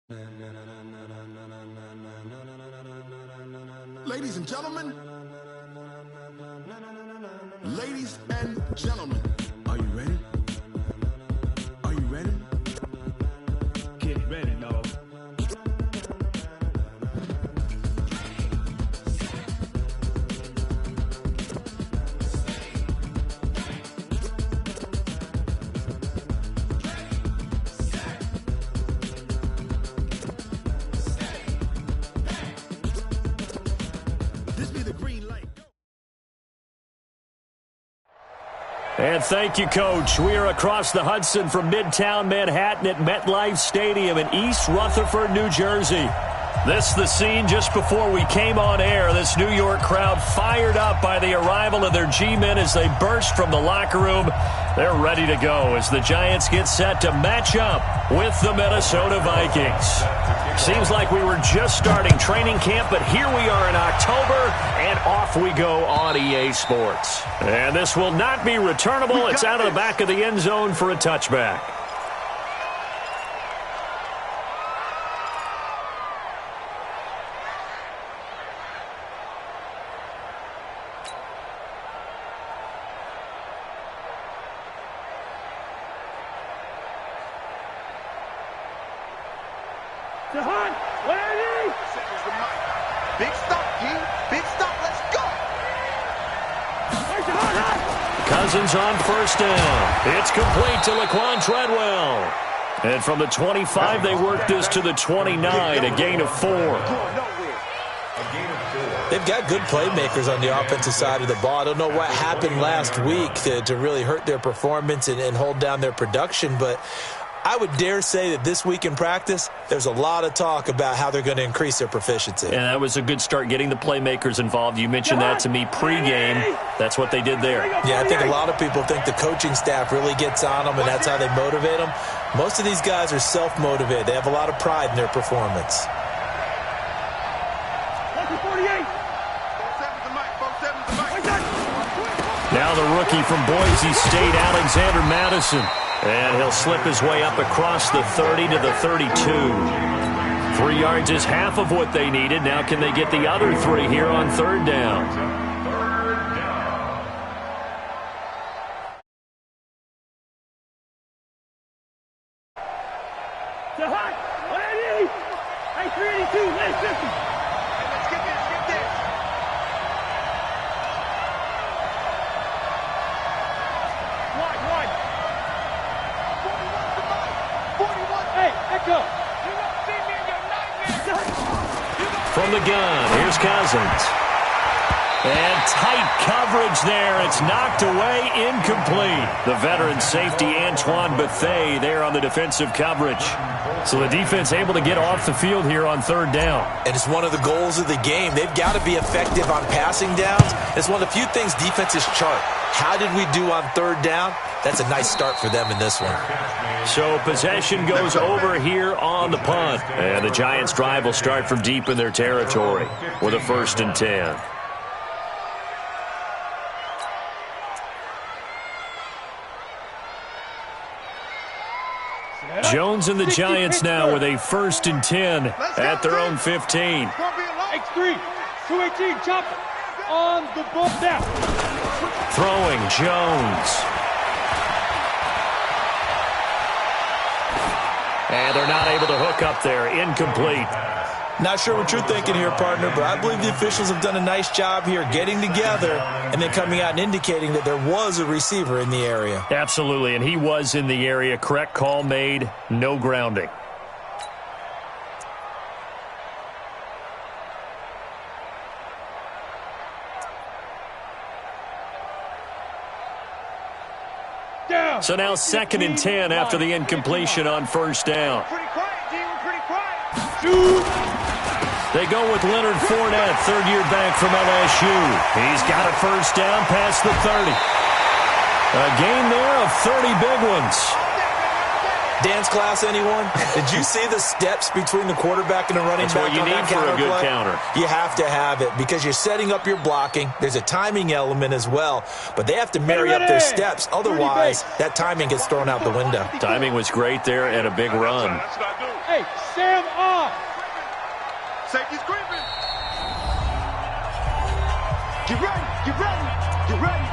Ladies and gentlemen, are you ready? Are you ready? Get ready, dog. This be the green light. And thank you, Coach. We are across the Hudson from Midtown Manhattan at MetLife Stadium in East Rutherford, New Jersey. This is the scene just before we came on air. This New York crowd fired up by the arrival of their G-men as they burst from the locker room. They're ready to go as the Giants get set to match up with the Minnesota Vikings. Seems like we were just starting training camp, but here we are in October, and off we go on EA Sports. And this will not be returnable. It's out of the back of the end zone for a touchback. Big stop, G. Big stop. Let's go. Cousins on first down. It's complete to Laquan Treadwell. And from the 25, they work this to the 29, a gain of 4. They've got good playmakers on the offensive side of the ball. I don't know what happened last week to really hurt their performance and hold down their production, but I would dare say that this week in practice, there's a lot of talk about how they're going to increase their proficiency. And that was a good start getting the playmakers involved. You mentioned that to me pregame. That's what they did there. Yeah, I think a lot of people think the coaching staff really gets on them, and that's how they motivate them. Most of these guys are self-motivated. They have a lot of pride in their performance. Now the rookie from Boise State, Alexander Madison. And he'll slip his way up across the 30 to the 32. 3 yards is half of what they needed. Now can they get the other 3 here on third down? From the gun, here's Cousins. And tight coverage there. It's knocked away, incomplete. The veteran safety, Antoine Bethea, there on the defensive coverage. So the defense able to get off the field here on third down. And it's one of the goals of the game. They've got to be effective on passing downs. It's one of the few things defenses chart. How did we do on third down? That's a nice start for them in this one. So possession goes over here on the punt. And the Giants' drive will start from deep in their territory with a 1st and 10. Jones and the Giants now with a 1st and 10 at their own 15. X3, 218, chop on the ball down. Throwing Jones. And they're not able to hook up there. Incomplete. Not sure what you're thinking here, partner, but I believe the officials have done a nice job here getting together and then coming out and indicating that there was a receiver in the area. Absolutely, and he was in the area. Correct call made. No grounding. So now 2nd and 10 after the incompletion on first down. They go with Leonard Fournette, third-year back from LSU. He's got a first down past the 30. A gain there of 30 big ones. Dance class, anyone? Did you see the steps between the quarterback and the running back? That's what you need for a good counter. You have to have it because you're setting up your blocking. There's a timing element as well, but they have to marry up their steps. Otherwise, that timing gets thrown out the window. Timing was great there and a big run. Hey, Sam off. Safety's creeping. Get ready, get ready, get ready.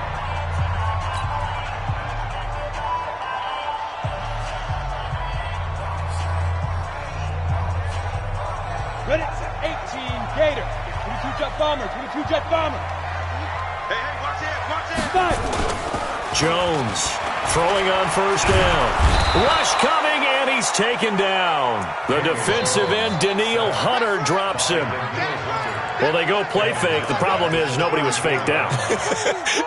Ready? 18 Gator. 22 jet bomber, 22 jet bomber. Hey, watch it, watch it. 5. Jones throwing on first down. Rush coming, and he's taken down. The defensive end, Daniil Hunter, drops him. Well, they go play fake. The problem is nobody was faked out.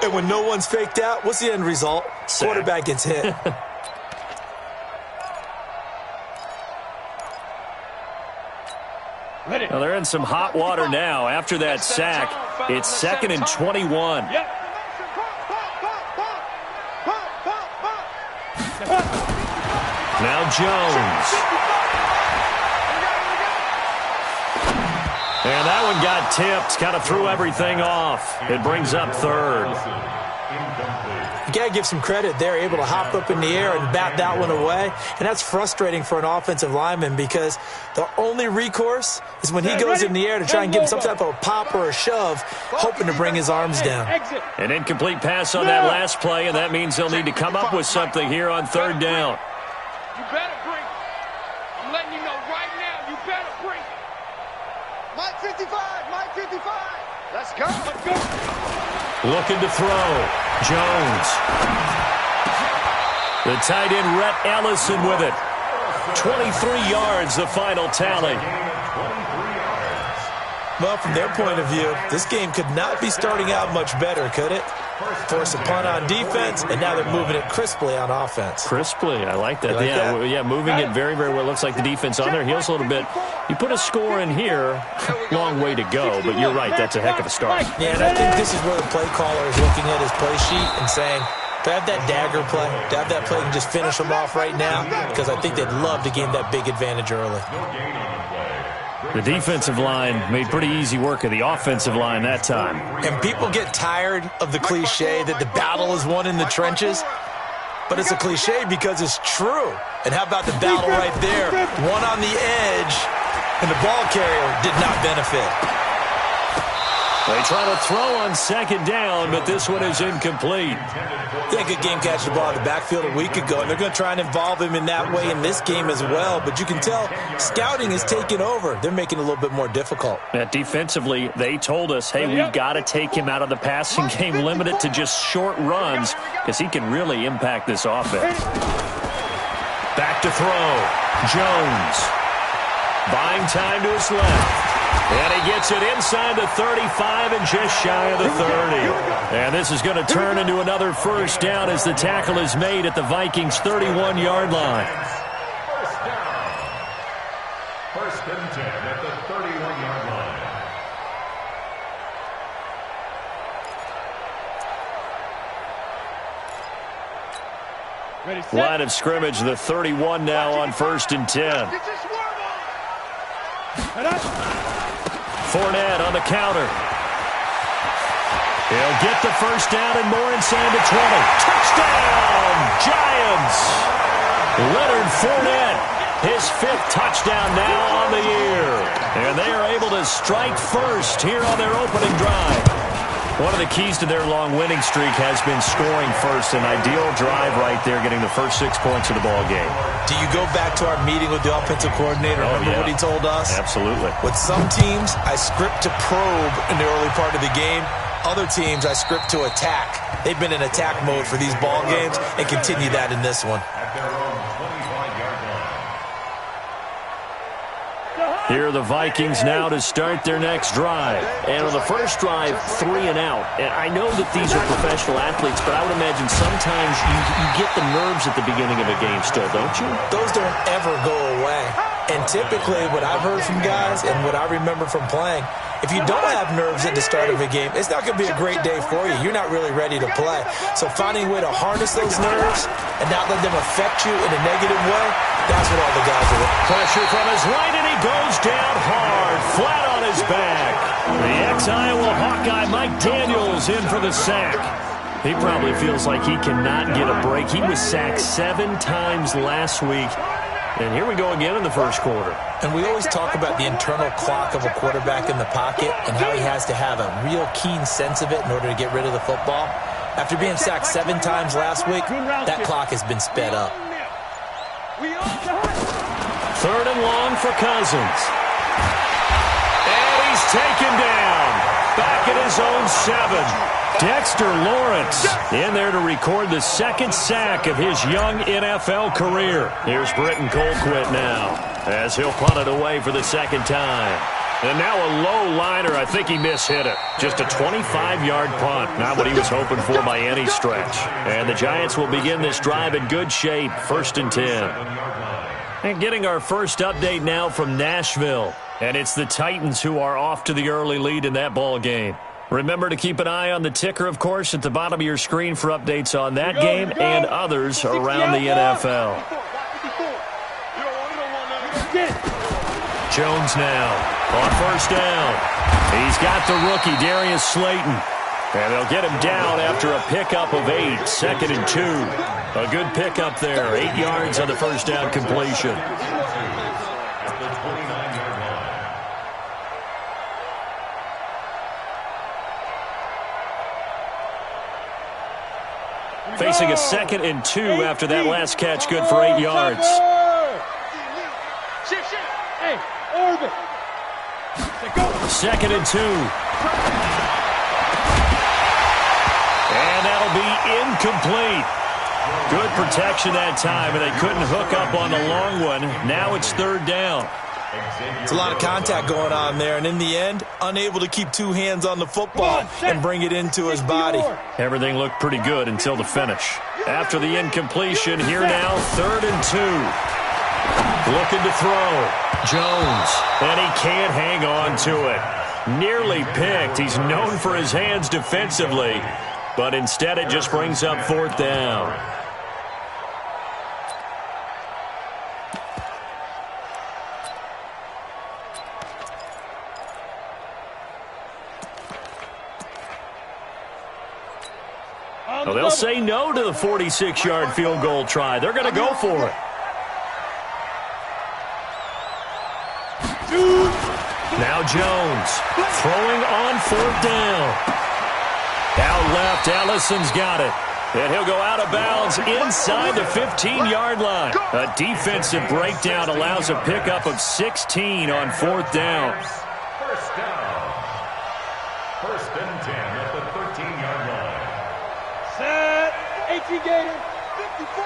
And when no one's faked out, what's the end result? Sack. Quarterback gets hit. Ready. Well, they're in some hot water now. After that sack, it's 2nd and 21. Yep. Now Jones. And that one got tipped, kind of threw everything off. It brings up 3rd. You got to give some credit. They're able to hop up in the air and bat that one away. And that's frustrating for an offensive lineman because the only recourse is when he goes in the air to try and give him some type of a pop or a shove, hoping to bring his arms down. Exit. An incomplete pass on that last play, and that means they'll need to come up with something here on 3rd down. You better bring it. I'm letting you know right now, you better bring it. Mike 55, Mike 55. Let's go. Let's go. Looking to throw. Jones. The tight end, Rhett Ellison, with it. 23 yards, the final tally. Well, from their point of view, this game could not be starting out much better, could it? Force a punt on defense, and now they're moving it crisply on offense. Crisply, I like that. You like that? Yeah, moving it very, very well. Looks like the defense on their heels a little bit. You put a score in here, long way to go, but you're right, that's a heck of a start. Yeah, and I think this is where the play caller is looking at his play sheet and saying, to have that dagger play, to have that play and just finish them off right now, because I think they'd love to gain that big advantage early. The defensive line made pretty easy work of the offensive line that time. And people get tired of the cliche that the battle is won in the trenches, but it's a cliche because it's true. And how about the battle right there? One on the edge, and the ball carrier did not benefit. They try to throw on 2nd down, but this one is incomplete. They had a good game catching the ball in the backfield a week ago, and they're going to try and involve him in that way in this game as well. But you can tell scouting is taking over. They're making it a little bit more difficult. Defensively, they told us, hey, we've got to take him out of the passing game, limit it to just short runs, because he can really impact this offense. Back to throw. Jones. Buying time to his left. And he gets it inside the 35 and just shy of the 30. And this is going to turn into another first down as the tackle is made at the Vikings' 31-yard line. First and 10 at the 31-yard line. Ready, set. Line of scrimmage, the 31 now on 1st and 10. Fournette on the counter. He'll get the first down and more inside the 20. Touchdown, Giants! Leonard Fournette, his 5th touchdown now on the year. And they are able to strike first here on their opening drive. One of the keys to their long winning streak has been scoring first. An ideal drive right there, getting the first 6 points of the ball game. Do you go back to our meeting with the offensive coordinator? Remember what he told us? Absolutely. With some teams, I script to probe in the early part of the game. Other teams, I script to attack. They've been in attack mode for these ball games and continue that in this one. Here are the Vikings now to start their next drive. And on the first drive, 3 and out. And I know that these are professional athletes, but I would imagine sometimes you get the nerves at the beginning of a game still, don't you? Those don't ever go away. And typically what I've heard from guys and what I remember from playing, if you don't have nerves at the start of a game, it's not going to be a great day for you. You're not really ready to play. So finding a way to harness those nerves and not let them affect you in a negative way, that's what all the guys are doing. Pressure from his right, and he goes down hard, flat on his back. The ex-Iowa Hawkeye Mike Daniels in for the sack. He probably feels like he cannot get a break. He was sacked 7 times last week. And here we go again in the first quarter. And we always talk about the internal clock of a quarterback in the pocket and how he has to have a real keen sense of it in order to get rid of the football. After being sacked 7 times last week, that clock has been sped up. 3rd and long for Cousins. And he's taken down. Back at his own 7. Dexter Lawrence in there to record the 2nd sack of his young NFL career. Here's Britton Colquitt now as he'll punt it away for the 2nd time. And now a low liner. I think he mishit it. Just a 25-yard punt. Not what he was hoping for by any stretch. And the Giants will begin this drive in good shape. 1st and 10. And getting our first update now from Nashville. And it's the Titans who are off to the early lead in that ball game. Remember to keep an eye on the ticker, of course, at the bottom of your screen for updates on that game and others around the NFL. Jones now on 1st down. He's got the rookie, Darius Slayton. And they'll get him down after a pickup of 8, 2nd and 2. A good pickup there, 8 yards on the 1st down completion. Facing a 2nd and 2 after that last catch, good for 8 yards. Hey, Orbit. 2nd and 2. And that'll be incomplete. Good protection that time, and they couldn't hook up on the long one. Now it's 3rd down. It's a lot of contact going on there, and in the end, unable to keep 2 hands on the football and bring it into his body. Everything looked pretty good until the finish. After the incompletion, here now, 3rd and 2. Looking to throw. Jones. And he can't hang on to it. Nearly picked. He's known for his hands defensively, but instead it just brings up 4th down. Well, they'll say no to the 46-yard field goal try. They're going to go for it. Now Jones throwing on 4th down. Out left, Ellison's got it. And he'll go out of bounds inside the 15-yard line. A defensive breakdown allows a pickup of 16 on 4th down. 1st down. 1st and 10 at the 13-yard line. Set. 18 Gator. 54.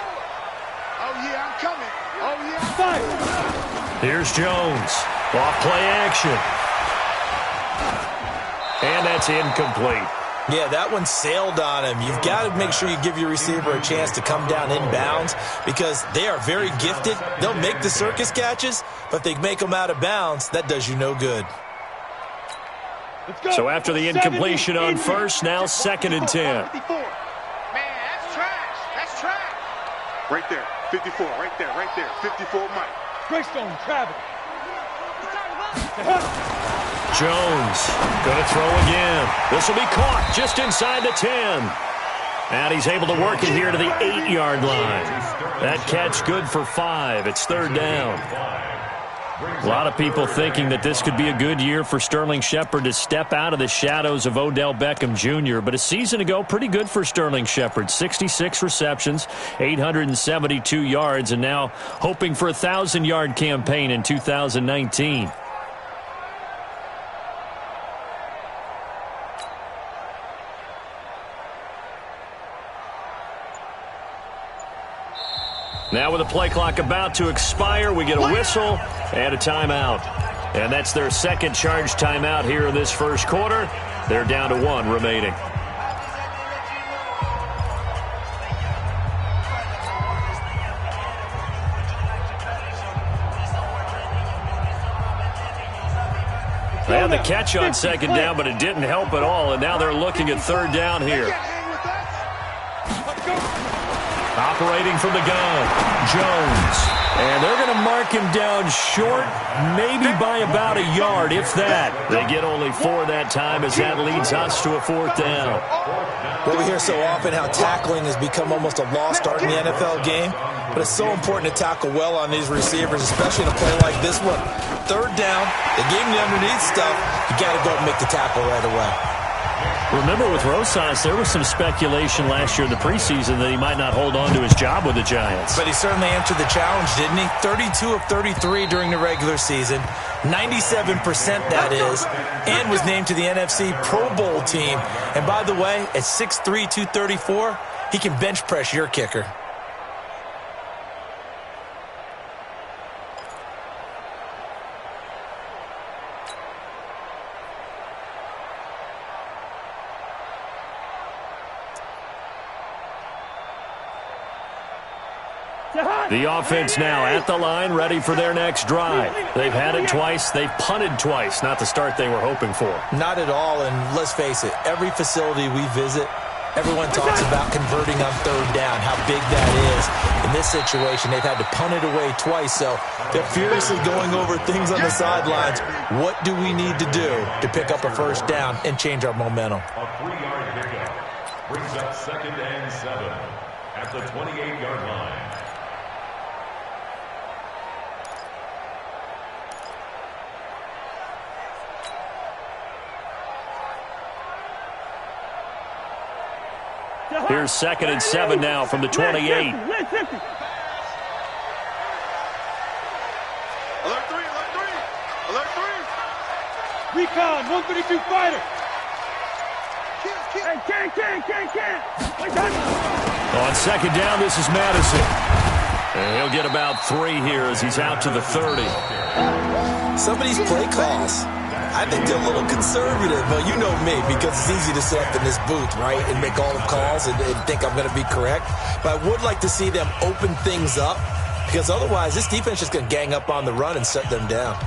Oh, yeah, I'm coming. Oh, yeah, I'm coming. Here's Jones. Off play action. And that's incomplete. Yeah, that one sailed on him. You've got to make sure you give your receiver a chance to come down inbounds because they are very gifted. They'll make the circus catches, but if they make them out of bounds, that does you no good. So after the incompletion on 1st, now 2nd and 10. Man, that's trash. That's trash. Right there. 54. Right there. Right there. 54 Mike. Greystone, Travis. Jones going to throw again. This will be caught just inside the 10. And he's able to work it here to the 8-yard line. That catch good for 5. It's 3rd down. A lot of people thinking that this could be a good year for Sterling Shepard to step out of the shadows of Odell Beckham Jr. But a season ago, pretty good for Sterling Shepard. 66 receptions, 872 yards, and now hoping for a 1,000-yard campaign in 2019. Now with the play clock about to expire, we get a whistle and a timeout. And that's their 2nd charge timeout here in this first quarter. They're down to 1 remaining. They had the catch on 2nd down, but it didn't help at all. And now they're looking at 3rd down here. Operating from the gun, Jones. And they're going to mark him down short, maybe by about a yard, if that. They get only 4 that time as that leads us to a 4th down. Well, we hear so often how tackling has become almost a lost art in the NFL game, but it's so important to tackle well on these receivers, especially in a play like this one. 3rd down, they gave him the underneath stuff. You got to go and make the tackle right away. Remember with Rosas, there was some speculation last year in the preseason that he might not hold on to his job with the Giants. But he certainly answered the challenge, didn't he? 32 of 33 during the regular season, 97% that is, and was named to the NFC Pro Bowl team. And by the way, at 6'3", 234, he can bench press your kicker. The offense now at the line, ready for their next drive. They've had it twice. They've punted twice. Not the start they were hoping for. Not at all, and let's face it, every facility we visit, everyone talks about converting on 3rd down, how big that is. In this situation, they've had to punt it away twice, so they're furiously going over things on the sidelines. What do we need to do to pick up a 1st down and change our momentum? A 3-yard pickup brings up 2nd and 7 at the 28-yard line. Here's 2nd and 7 now from the 28. Alert 3, alert 3. Alert 3. Recon, 132 fighter. On 2nd down, this is Madison. And he'll get about 3 here as he's out to the 30. Some of these play calls, I think they're a little conservative, but you know me, because it's easy to sit up in this booth, right, and make all the calls and think I'm going to be correct. But I would like to see them open things up, because otherwise this defense is just going to gang up on the run and shut them down.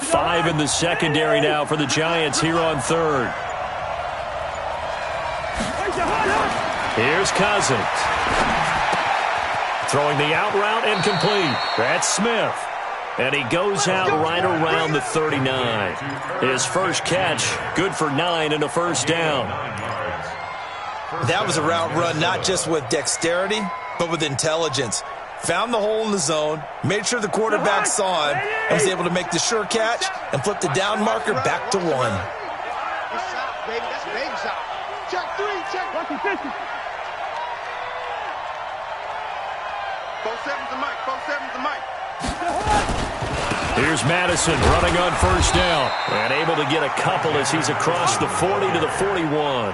Five in the secondary now for the Giants here on 3rd. Here's Cousins. Throwing the out route incomplete. That's Smith. And he goes out right around the 39. His first catch, good for 9 and a 1st down. That was a route run not just with dexterity, but with intelligence. Found the hole in the zone, made sure the quarterback saw him, and was able to make the sure catch and flip the down marker back to 1. Good shot, baby. That's a baby shot. Check 3, check. 4-7's the mic, 4-7's the mic. Here's Madison running on 1st down and able to get a couple as he's across the 40 to the 41.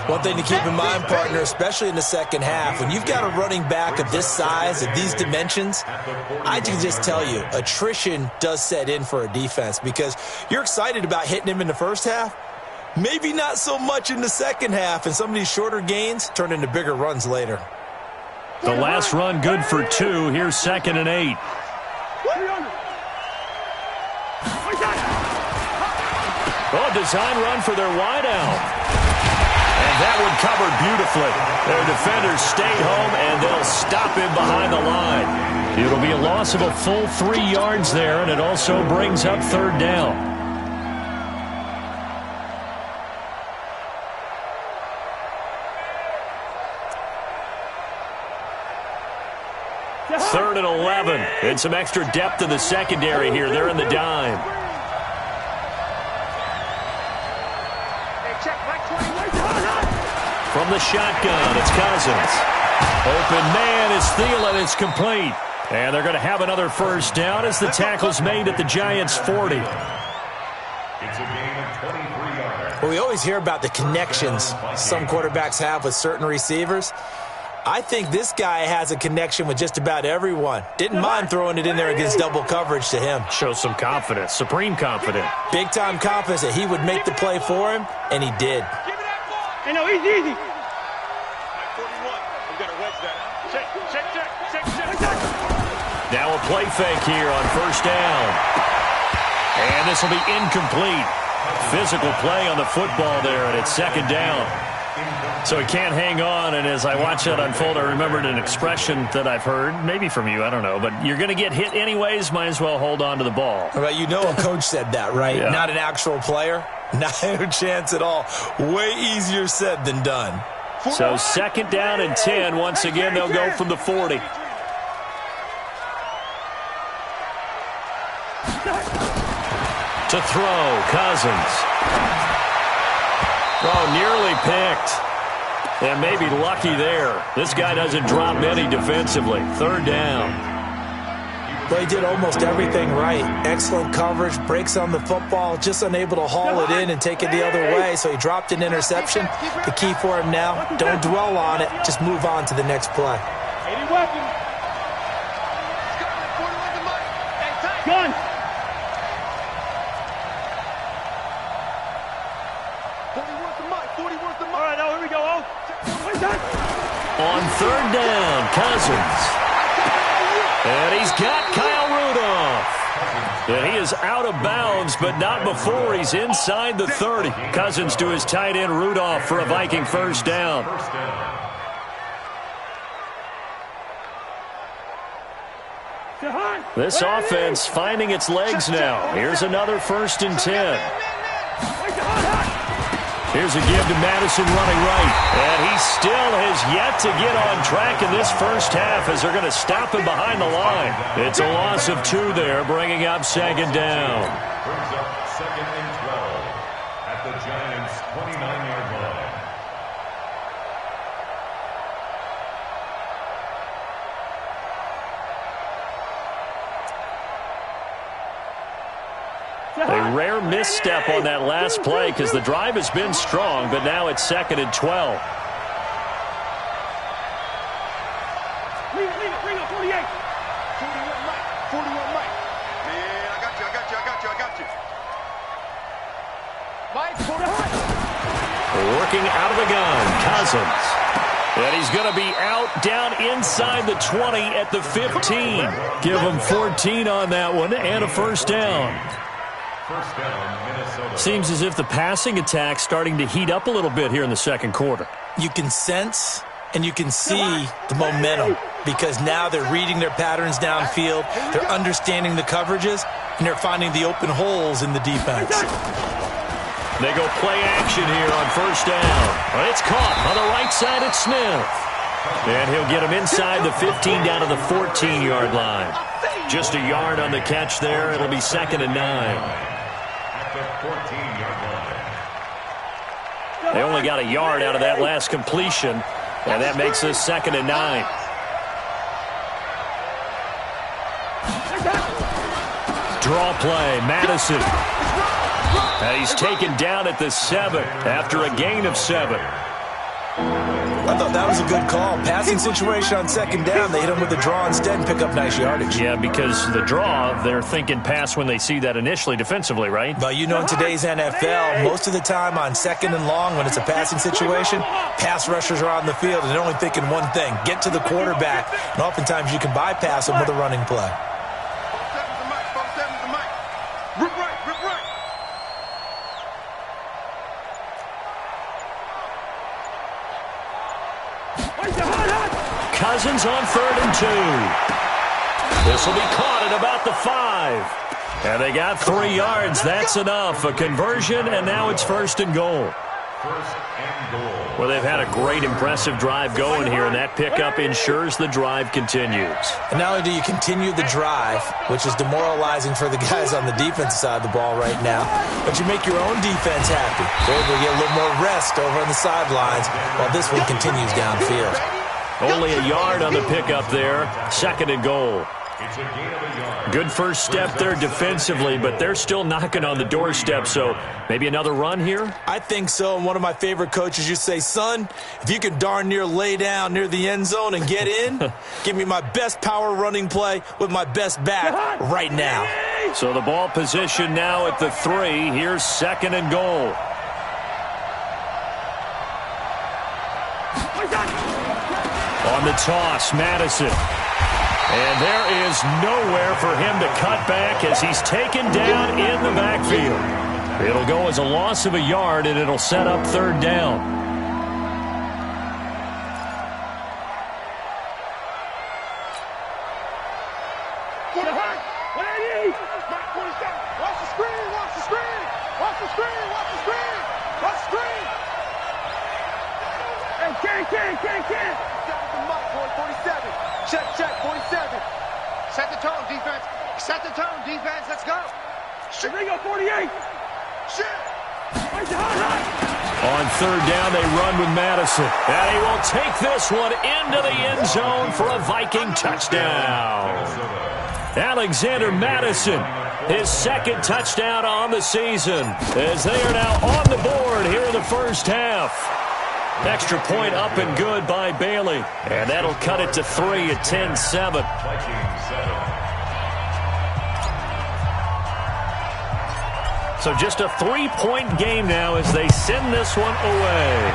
One thing to keep in mind, partner, especially in the second half, when you've got a running back of this size, of these dimensions, I can just tell you, attrition does set in for a defense because you're excited about hitting him in the first half, maybe not so much in the second half, and some of these shorter gains turn into bigger runs later. The last run good for 2. Here's 2nd and 8. Oh, design run for their wideout. And that one covered beautifully. Their defenders stayed home, and they'll stop him behind the line. It'll be a loss of a full 3 yards there, and it also brings up 3rd down. Third and 11. And some extra depth in the secondary here. They're in the dime. From the shotgun, it's Cousins. Open man is Thielen. It's complete. And they're going to have another 1st down as the tackle's made at the Giants' 40. It's a gain of 23 yards. Well, we always hear about the connections some quarterbacks have with certain receivers. I think this guy has a connection with just about everyone. Didn't mind throwing it in there against double coverage to him. Shows some confidence, supreme confidence. Big-time confidence that he would make the play for him, and he did. Hey, no, easy. Now a play fake here on first down. And this will be incomplete. Physical play on the football there, and it's second down. So he can't hang on, and as I watch that unfold, I remembered an expression that I've heard, maybe from you, I don't know, but you're going to get hit anyways, might as well hold on to the ball. Right, you know a coach said that, right? Yeah. Not an actual player. Not a chance at all. Way easier said than done. So second down and 10. Once again, they'll go from the 40. To throw, Cousins. Oh, nearly picked. And maybe lucky there. This guy doesn't drop many defensively. Third down. Well, he did almost everything right. Excellent coverage, breaks on the football, just unable to haul it in and take it the other way, so he dropped an interception. The key for him now, don't dwell on it, just move on to the next play. Gun. All right, now here we go. On third down, Cousins. And he's got Kyle Rudolph. And he is out of bounds, but not before he's inside the 30. Cousins to his tight end Rudolph for a Viking first down. This offense finding its legs now. Here's another first and 10. Here's a give to Madison running right. And he still has yet to get on track in this first half as they're going to stop him behind the line. It's a loss of 2 there, bringing up second down. Brings up second and 12 at the Giants' 29-yard line. A rare misstep on that last play because the drive has been strong, but now it's second and 12. Bring up 48. 41 Mike. 41 Mike. Man, I got you. Mike, Working out of the gun, Cousins. And he's going to be out down inside the 20 at the 15. Give him 14 on that one and a first down. First down, Minnesota. Seems as if the passing attack's starting to heat up a little bit here in the second quarter. You can sense and you can see the momentum because now they're reading their patterns downfield, they're understanding the coverages, and they're finding the open holes in the defense. They go play action here on first down. Well, it's caught on the right side at Smith. And he'll get him inside the 15 down to the 14-yard line. Just a yard on the catch there. It'll be second and 9. At the 14-yard line. They only got a yard out of that last completion, and that makes this second and 9. Draw play, Madison. And he's taken down at the 7 after a gain of 7. I thought that was a good call. Passing situation on second down, they hit him with the draw instead and pick up nice yardage. Yeah, because the draw, they're thinking pass when they see that initially defensively, right? But you know in today's NFL, most of the time on second and long when it's a passing situation, pass rushers are on the field and they're only thinking one thing, get to the quarterback. And oftentimes you can bypass them with a running play. 47's the Mike. 47's the Mike. Rip right. Cousins on third and 2. This will be caught at about the 5. And they got 3 yards. That's enough. A conversion, and now it's first and goal. First and goal. Well, they've had a great, impressive drive going here, and that pickup ensures the drive continues. And not only do you continue the drive, which is demoralizing for the guys on the defensive side of the ball right now, but you make your own defense happy. They're able to get a little more rest over on the sidelines while this one continues downfield. Only a yard on the pickup there. Second and goal. It's a gain of a yard. Good first step there defensively, but they're still knocking on the doorstep, so maybe another run here? I think so, and one of my favorite coaches used to say, son, if you can darn near lay down near the end zone and get in, give me my best power running play with my best back right now. So the ball position now at the 3. Here's 2nd and goal. On the toss, Madison. And there is nowhere for him to cut back as he's taken down in the backfield. It'll go as a loss of a yard, and it'll set up 3rd down. Watch the screen, watch the screen, watch the screen, watch the screen, watch the screen. Hey, Ken. Set the mark, boy, 47. Check, 47. Set the tone, defense. Set the tone, defense. Let's go. Shit. Ringo, 48. Shit. On 3rd down, they run with Madison. And he will take this one into the end zone for a Viking touchdown. Alexander Madison, his 2nd touchdown on the season, as they are now on the board here in the first half. Extra point up and good by Bailey. And that'll cut it to 3 at 10-7. So just a 3-point game now as they send this one away.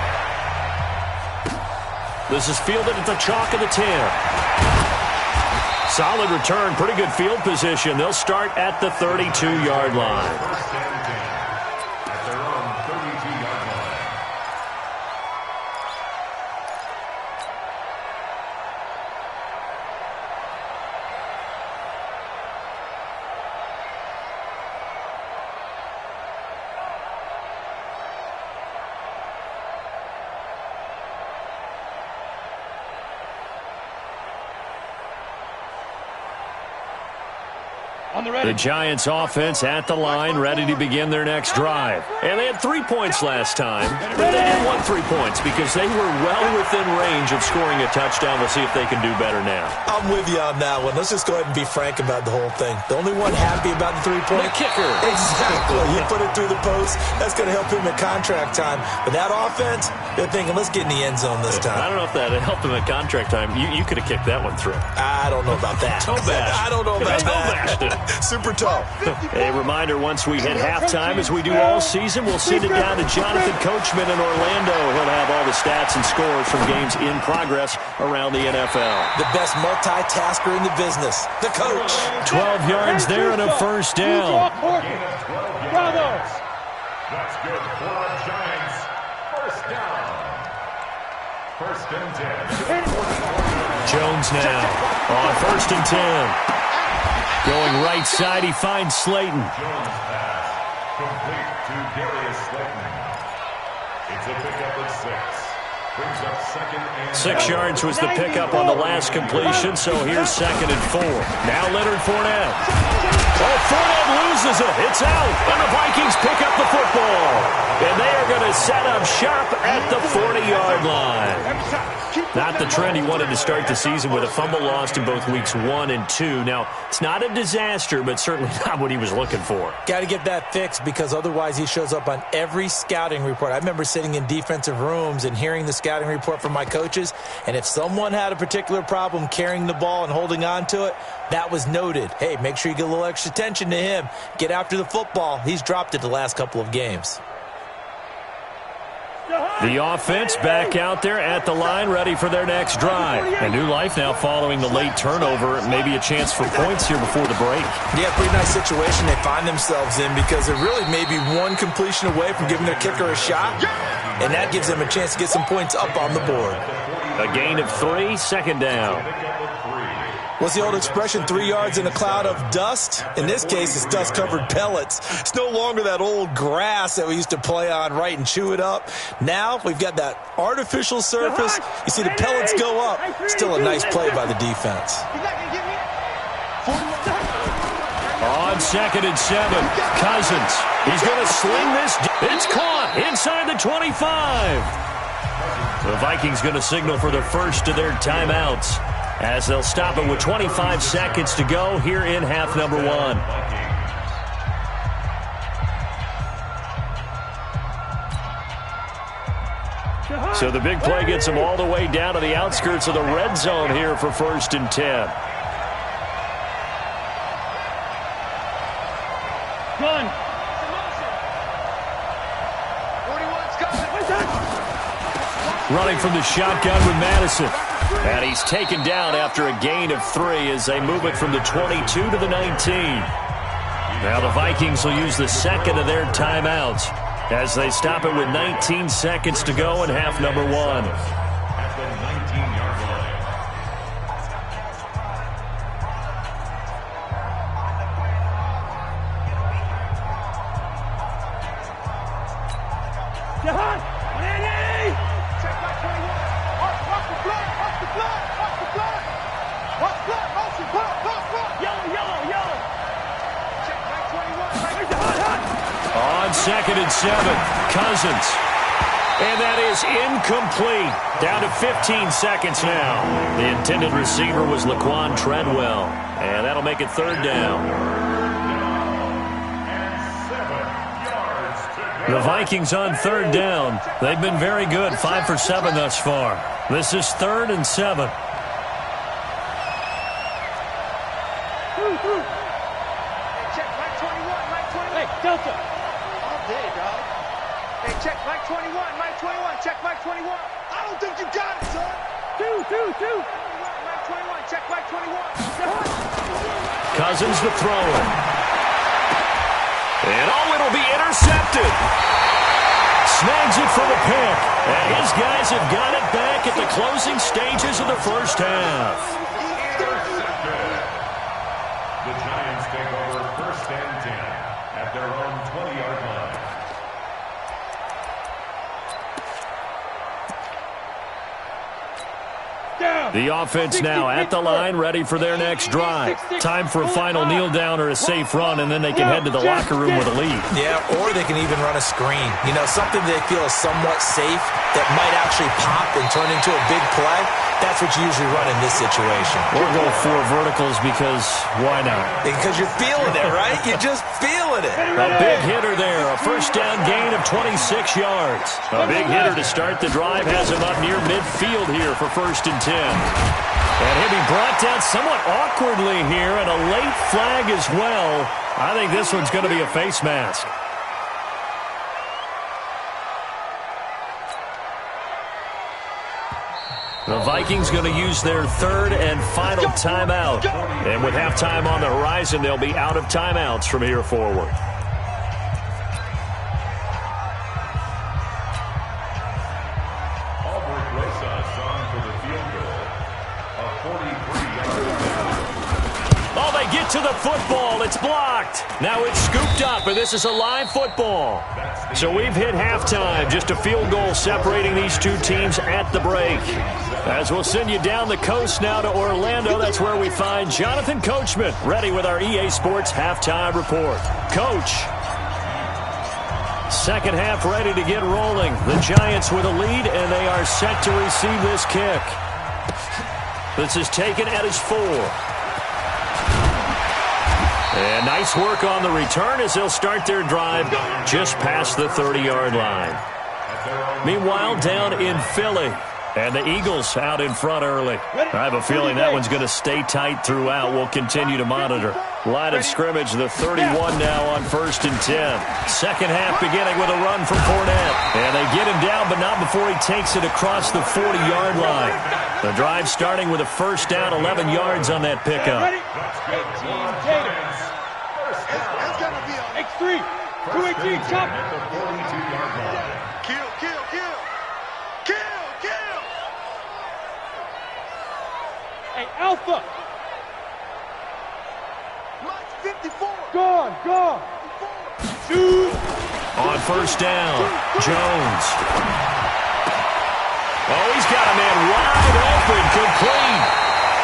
This is fielded at the chalk of the 10. Solid return, pretty good field position. They'll start at the 32-yard line. The Giants offense at the line, ready to begin their next drive. And they had 3 points last time, but they didn't want 3 points because they were well within range of scoring a touchdown. We'll see if they can do better now. I'm with you on that one. Let's just go ahead and be frank about the whole thing. The only one happy about the 3-point? The kicker. Exactly. You put it through the post. That's going to help him at contract time. But that offense, they're thinking, let's get in the end zone this time. I don't know if that helped him at contract time. You could have kicked that one through. I don't know about that. Toe bash. I don't know about that. Super toe. A reminder, once we hit halftime, as we do all season, we'll send it down to Jonathan Coachman in Orlando. He'll have all the stats and scores from games in progress around the NFL. The best multitasker in the business, the coach. 12 yards there and a first down. Bravo. That's good for our Giants. First down. 1st and 10. Jones now on 1st and 10. Going right side, he finds Slayton. Jones pass. Complete to Darius Slayton. It's a pickup of 6. Brings up 2nd and 6 yards was the pickup on the last completion, so here's 2nd and 4. Now Leonard Fournette. Oh, Fournette loses it. It's out, and the Vikings pick up the football. And they are going to set up shop at the 40-yard line. Not the trend he wanted to start the season with a fumble lost in both weeks 1 and 2. Now, it's not a disaster, but certainly not what he was looking for. Got to get that fixed because otherwise he shows up on every scouting report. I remember sitting in defensive rooms and hearing the scouting report from my coaches, and if someone had a particular problem carrying the ball and holding on to it, that was noted. Hey, make sure you get a little extra attention to him. Get after the football. He's dropped it the last couple of games. The offense back out there at the line, ready for their next drive. A new life now following the late turnover. Maybe a chance for points here before the break. Yeah, pretty nice situation they find themselves in because they're really maybe one completion away from giving their kicker a shot, and that gives them a chance to get some points up on the board. A gain of 3, 2nd down. What's the old expression, 3 yards in a cloud of dust? In this case, it's dust-covered pellets. It's no longer that old grass that we used to play on, right, and chew it up. Now we've got that artificial surface. You see the pellets go up. Still a nice play by the defense. On 2nd and 7, Cousins. He's going to sling this. It's caught inside the 25. The Vikings going to signal for the first of their timeouts as they'll stop it with 25 seconds to go here in half number one. So the big play gets them all the way down to the outskirts of the red zone here for 1st and 10. Gun. Running from the shotgun with Madison. And he's taken down after a gain of 3 as they move it from the 22 to the 19. Now the Vikings will use the second of their timeouts as they stop it with 19 seconds to go in half number one. At the 19-yard line. Jahan. Check back 21. Watch the blood. Watch the blood. Watch the blood. Watch blood. Motion. Blood. Yellow. Check back 21. On 2nd and 7, Cousins. And that is incomplete. Down to 15 seconds now. The intended receiver was Laquan Treadwell. And that'll make it 3rd down. The Vikings on 3rd down. They've been very good, 5 for 7 thus far. This is 3rd and 7. Check back 21. Mike 21. Hey, Delta. All day, dog. Hey, check Mike 21. Mike 21. Check Mike 21. I don't think you got it, son. Two. Mike 21. Check Mike 21. Cousins the thrower. And it'll be intercepted. Snags it for the pick. And his guys have got it back at the closing stages of the first half. Intercepted. The Giants take over 1st and 10 at their own 20-yard line. The offense now at the line, ready for their next drive. Time for a final kneel down or a safe run, and then they can head to the locker room with a lead. Yeah, or they can even run a screen. You know, something they feel is somewhat safe that might actually pop and turn into a big play. That's what you usually run in this situation. Or go 4 verticals because why not? Because you're feeling it, right? You're just feeling it. A big hitter there. A first down gain of 26 yards. A big hitter to start the drive has him up near midfield here for 1st and 10. And he'll be brought down somewhat awkwardly here, and a late flag as well. I think this one's going to be a face mask. The Vikings going to use their 3rd and final timeout. And with halftime on the horizon, they'll be out of timeouts from here forward. To the football, it's blocked. Now it's scooped up, and this is a live football. So we've hit halftime, just a field goal separating these two teams at the break. As we'll send you down the coast now to Orlando, that's where we find Jonathan Coachman, ready with our EA Sports halftime report. Coach. Second half ready to get rolling. The Giants with a lead, and they are set to receive this kick. This is taken at his 4. And nice work on the return as they'll start their drive just past the 30-yard line. Meanwhile, down in Philly, and the Eagles out in front early. I have a feeling that one's going to stay tight throughout. We'll continue to monitor. Line of scrimmage, the 31 now on 1st and 10. Second half beginning with a run from Fournette. And they get him down, but not before he takes it across the 40-yard line. The drive starting with a first down, 11 yards on that pickup. X3, 218, chop. Kill. Hey, Alpha. Mike 54. Gone. Shoot. On first down, Jones. Oh, he's got a man wide open, complete.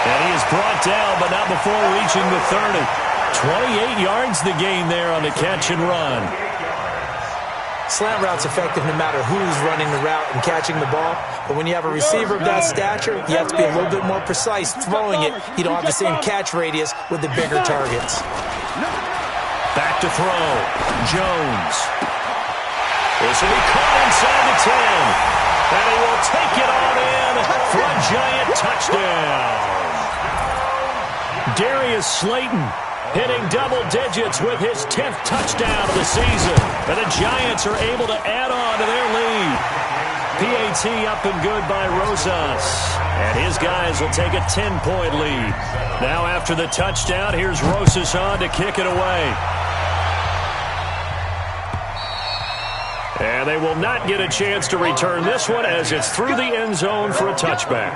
And he is brought down, but not before reaching the 30. 28 yards the gain there on the catch and run. Slant route's effective no matter who's running the route and catching the ball. But when you have a receiver of that stature, you have to be a little bit more precise throwing it. You don't have the same catch radius with the bigger targets. Back to throw. Jones. This will be caught inside the 10. And he will take it on in for a giant touchdown. Darius Slayton hitting double digits with his 10th touchdown of the season. And the Giants are able to add on to their lead. PAT up and good by Rosas. And his guys will take a 10-point lead. Now after the touchdown, here's Rosas on to kick it away. And they will not get a chance to return this one as it's through the end zone for a touchback.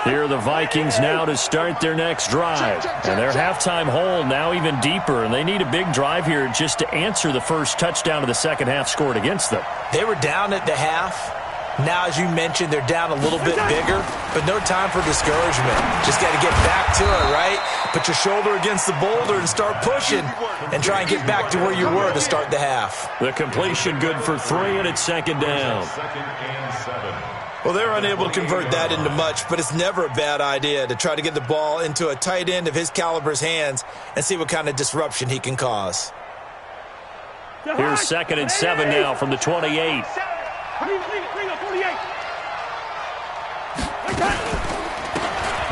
Here are the Vikings now to start their next drive. And their halftime hole now even deeper, and they need a big drive here just to answer the first touchdown of the second half scored against them. They were down at the half. Now, as you mentioned, they're down a little bit bigger, but no time for discouragement. Just got to get back to it, right? Put your shoulder against the boulder and start pushing and try and get back to where you were to start the half. The completion good for 3, and it's second down. Well, they're unable to convert that into much, but it's never a bad idea to try to get the ball into a tight end of his caliber's hands and see what kind of disruption he can cause. Here's second and 7 now from the 28.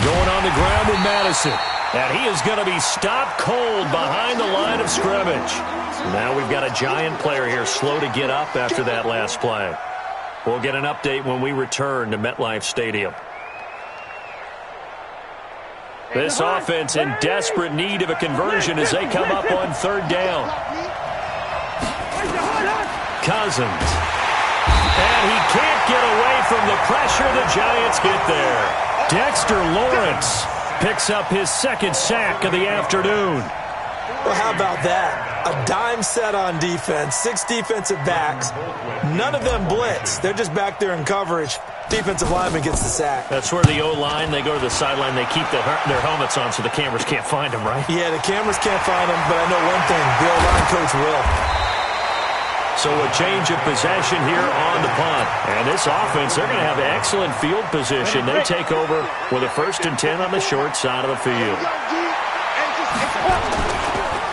Going on the ground with Madison. And he is going to be stopped cold behind the line of scrimmage. Now we've got a Giant player here slow to get up after that last play. We'll get an update when we return to MetLife Stadium. This offense in desperate need of a conversion as they come up on third down. Cousins. And he can't get away from the pressure. The Giants get there. Dexter Lawrence picks up his second sack of the afternoon. Well, how about that? A dime set on defense, 6 defensive backs. None of them blitz. They're just back there in coverage. Defensive lineman gets the sack. That's where the O-line, they go to the sideline, they keep their helmets on so the cameras can't find them, right? Yeah, the cameras can't find them, but I know one thing, the O-line coach will. So a change of possession here on the punt. And this offense, they're going to have excellent field position. They take over with a 1st and 10 on the short side of the field.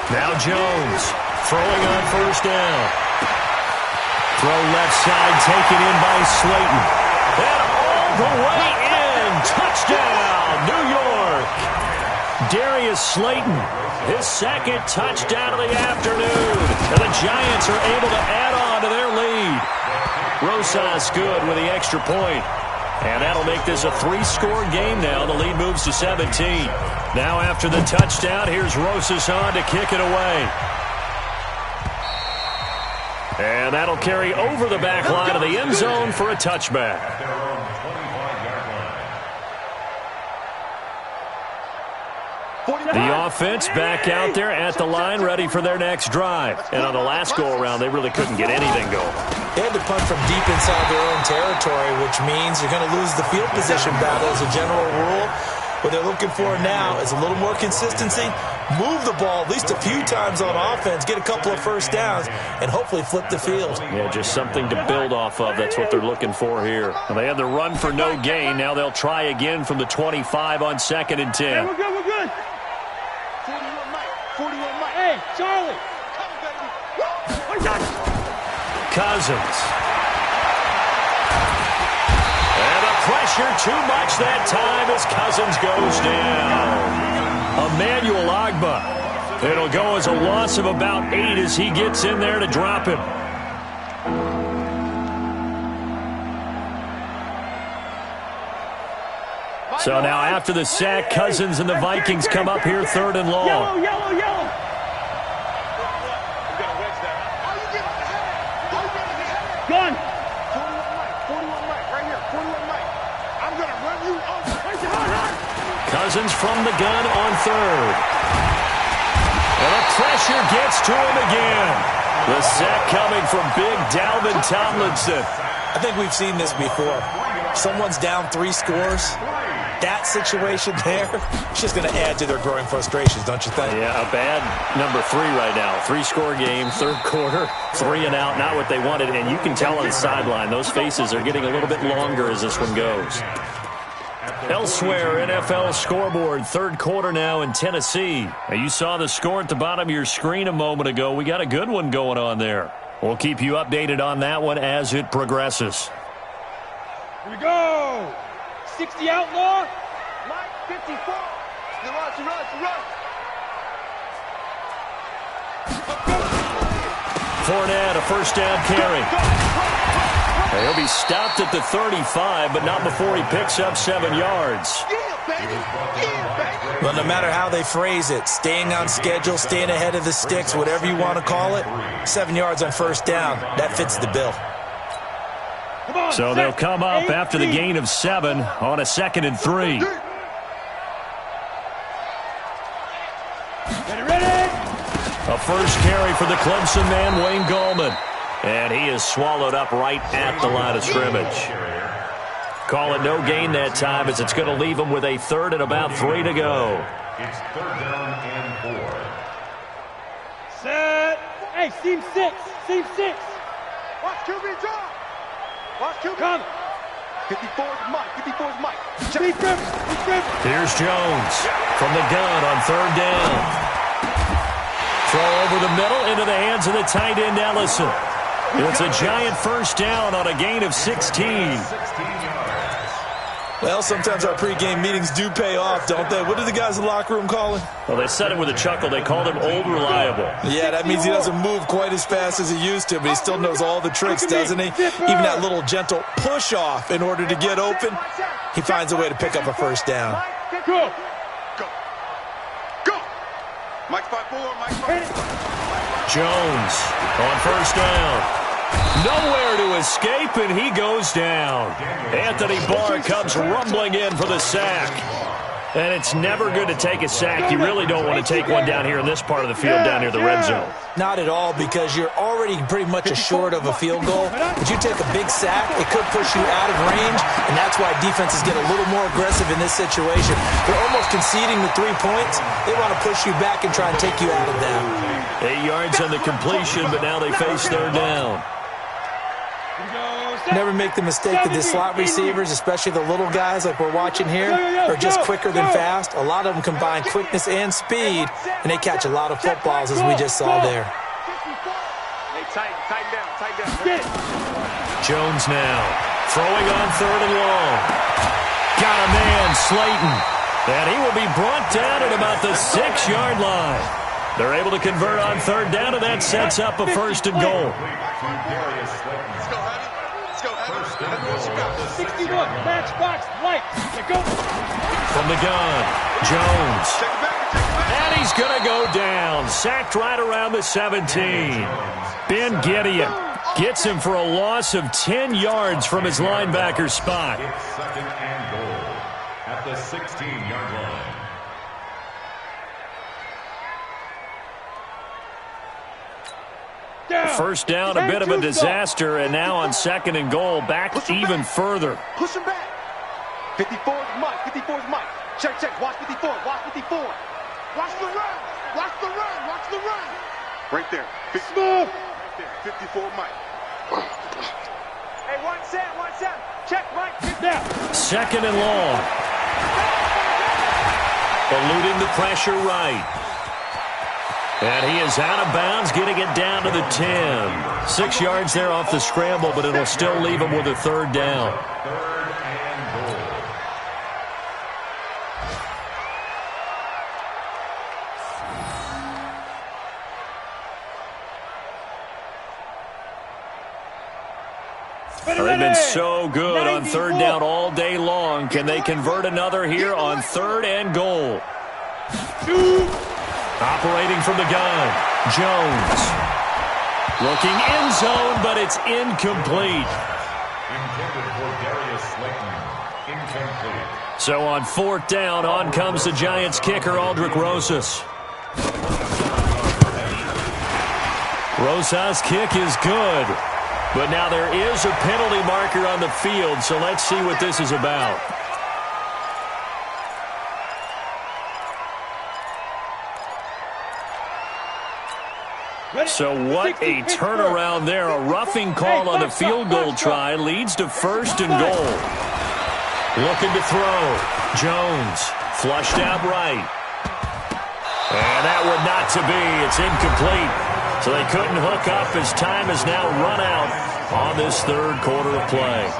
Now Jones throwing on first down. Throw left side taken in by Slayton. And all the way in. Touchdown, New York. Darius Slayton, his second touchdown of the afternoon. And the Giants are able to add on to their lead. Rosas good with the extra point. And that'll make this a 3-score game now. The lead moves to 17. Now after the touchdown, here's Rosas on to kick it away. And that'll carry over the back line of the end zone for a touchback. The offense back out there at the line, ready for their next drive. And on the last go-around, they really couldn't get anything going. They had to punt from deep inside their own territory, which means you're going to lose the field position battle as a general rule. What they're looking for now is a little more consistency, move the ball at least a few times on offense, get a couple of first downs, and hopefully flip the field. Yeah, just something to build off of. That's what they're looking for here. Well, they had the run for no gain. Now they'll try again from the 25 on 2nd and 10. Hey, we're good, we're good. 41 Mike. 41 Mike. Hey, Charlie. Cousins. And the pressure too much that time as Cousins goes down. Emmanuel Ogbah. It'll go as a loss of about 8 as he gets in there to drop him. So now after the sack, Cousins and the Vikings come up here 3rd and long. Yellow, yellow, yellow. Gun. 41 Mike, right here. 41 Mike. I'm going to run you over. Cousins from the gun on 3rd. And the pressure gets to him again. The sack coming from big Dalvin Tomlinson. I think we've seen this before. someone's down 3 scores, that situation there, it's just going to add to their growing frustrations, don't you think? Yeah, a bad number 3 right now. 3-score game, third quarter, 3 and out, not what they wanted. And you can tell on the sideline, those faces are getting a little bit longer as this one goes. Elsewhere, NFL scoreboard, third quarter now in Tennessee. Now, you saw the score at the bottom of your screen a moment ago. We got a good one going on there. We'll keep you updated on that one as it progresses. Here we go. 60 outlaw. Mike, 54. The run. Fournette, a first down carry. He'll be stopped at the 35, but not before he picks up 7 yards. Well, no matter how they phrase it, staying on schedule, staying ahead of the sticks, whatever you want to call it, 7 yards on first down, that fits the bill. So they'll come up after the gain of 7 on a 2nd and 3. Ready. A first carry for the Clemson man, Wayne Gallman. And he is swallowed up right at the line of scrimmage. Call it no gain that time as it's going to leave him with a 3rd and about 3 to go. It's 3rd down and 4. Set. Hey, seam 6. Watch QB draw. Watch QB. Come. 54's Mike. Speed grip. Here's Jones from the gun on 3rd down. Throw over the middle into the hands of the tight end, Ellison. It's a giant first down on a gain of 16. Well, sometimes our pregame meetings do pay off, don't they? What do the guys in the locker room call him? Well, they said it with a chuckle. They called him Old Reliable. Yeah, that means he doesn't move quite as fast as he used to, but he still knows all the tricks, doesn't he? Even that little gentle push-off in order to get open, he finds a way to pick up a first down. Go. Mike 5-4. Jones on first down. Nowhere to escape, and he goes down. Anthony Barr comes rumbling in for the sack. And it's never good to take a sack. You really don't want to take one down here in this part of the field, down near the red zone. Not at all, because you're already pretty much assured of a field goal. But you take a big sack, it could push you out of range, and that's why defenses get a little more aggressive in this situation. They're almost conceding the 3 points. They want to push you back and try and take you out of that. 8 yards on the completion, but now they face 3rd down. Never make the mistake that the slot receivers, especially the little guys like we're watching here, are just quicker than fast. A lot of them combine quickness and speed, and they catch a lot of footballs, as we just saw there. Hey, tighten down. Jones now throwing on 3rd and long. Got a man, Slayton. And he will be brought down at about the 6-yard line. They're able to convert on 3rd down, and that sets up a 1st and goal. Let's go. 61. Matchbox lights. Go. From the gun, Jones. And he's going to go down. Sacked right around the 17. Ben Gideon gets him for a loss of 10 yards from his linebacker spot. It's 2nd and goal at the 16-yard line. First down, a bit of a disaster, and now on 2nd and goal, back even further. Push him back. 54's Mike. Check. Watch 54. Watch the run. Right there. 54 Mike. Hey, 1 set. Check, Mike. Now. 2nd and long. Eluding the pressure right. And he is out of bounds, getting it down to the 10. 6 yards there off the scramble, but it'll still leave him with a 3rd down. 3rd and goal. They've been so good on 3rd down all day long. Can they convert another here on 3rd and goal? Operating from the gun, Jones. Looking end zone, but it's incomplete. Intended for Darius Slayton. Incomplete. So on 4th down, on comes the Giants kicker, Aldrick Rosas. Rosas' kick is good. But now there is a penalty marker on the field, so let's see what this is about. So what a turnaround there. A roughing call on the field goal try leads to 1st and goal. Looking to throw. Jones flushed out right. And that would not to be. It's incomplete. So they couldn't hook up as time has now run out on this 3rd quarter of play.